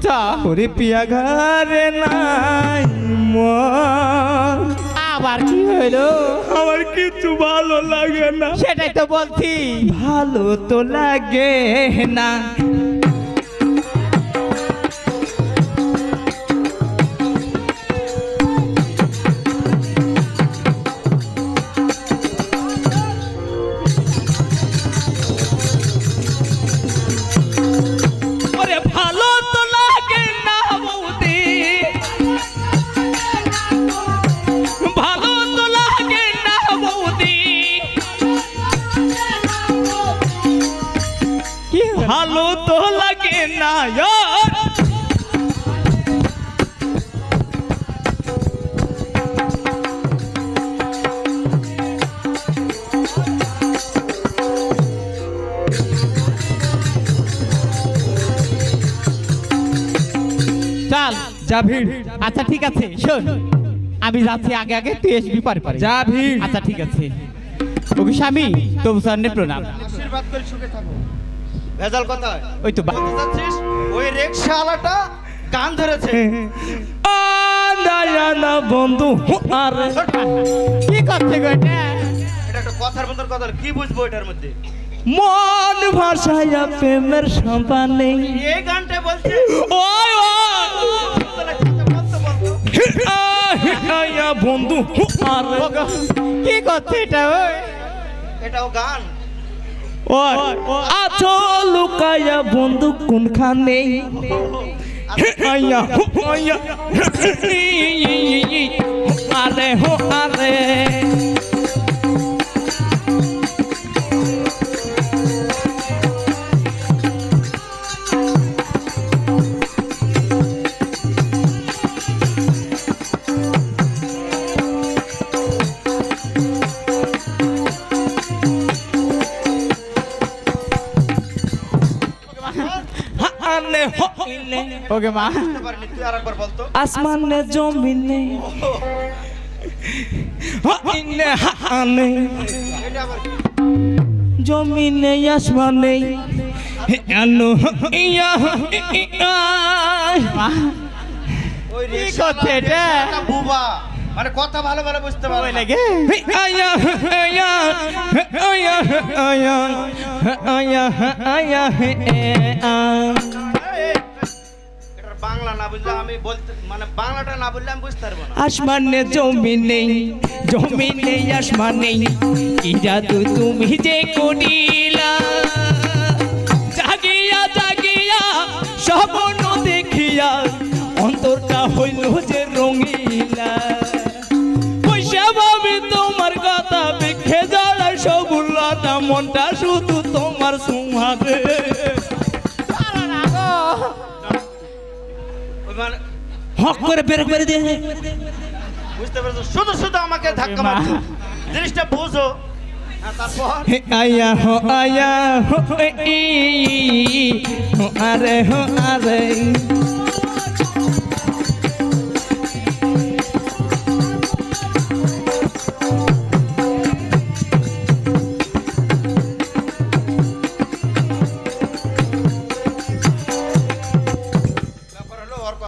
আচ্ছা ওরে পিয়া ঘরে নাই মন আবার কি হইলো আমার কিছু ভালো লাগে না সেটাই তো বলছি ভালো তো লাগে না ভালো তো লাগে না বৌদি ভালো তো লাগে না বৌদি কি ভালো তো লাগে না চল যা ভিড় আচ্ছা ঠিক আছে শোন আমি যাচ্ছি আগে আগে তুই আসবি পরে পরে যা ভিড় আচ্ছা ঠিক আছে ওকে স্বামী তবু সামনে প্রণাম আশীর্বাদ করে সুখে থাকো ভেজাল কথা ওই তো যাচ্ছিস ওই রিকশাওয়ালাটা গান ধরেছে না বন্ধু আরে কি করছে গো এটা এটা একটা কথার মতন কথা কি বুঝবো এটার মধ্যে মন ভাষায়া প্রেমের সম্পানে এই গানটা বলছে ওই বন্ধু আরে কি করছে এটা ওই এটাও গান আছো লুকায়া বন্ধু কোনখানে আয়া আয়া আরে হো আরে ওকে মা তুই আরেকবার বলতো আসমানে জমিনে হানে হানে এটা আবার কি? জমিনে আসমানে আনো ইয়া ওই কি করছে এটা রিকশাওয়ালা বুবা মানে কথা ভালো ভালো বুঝতে পারে ওই না। লাগে আয়া আয়া আয়া আয়া আয়া আয়া এটার বাংলা না বুঝলে আমি বলতে মানে বাংলাটা না বললে আমি বুঝতে পারবো না আসমানে জমিনে জমিনে আসমানে কি জাদু তুমি যে করিলা জাগিয়া জাগিয়া স্বপ্ন দেখিয়া অন্তরটা হইল যে রঙিলা পয়সা ভাবি তোমার কথা বিখে জ্বালায় সবুল্লাটা মনটা শুধু তোমার সুহাবে ওই মানে হক করে বের করে দিয়ে বুঝতে পারছো শুধু শুধু আমাকে ধাক্কা মা। মারছো জিনিসটা বুঝো আর তারপর আয়া হো আয়া হো আরে হো আরে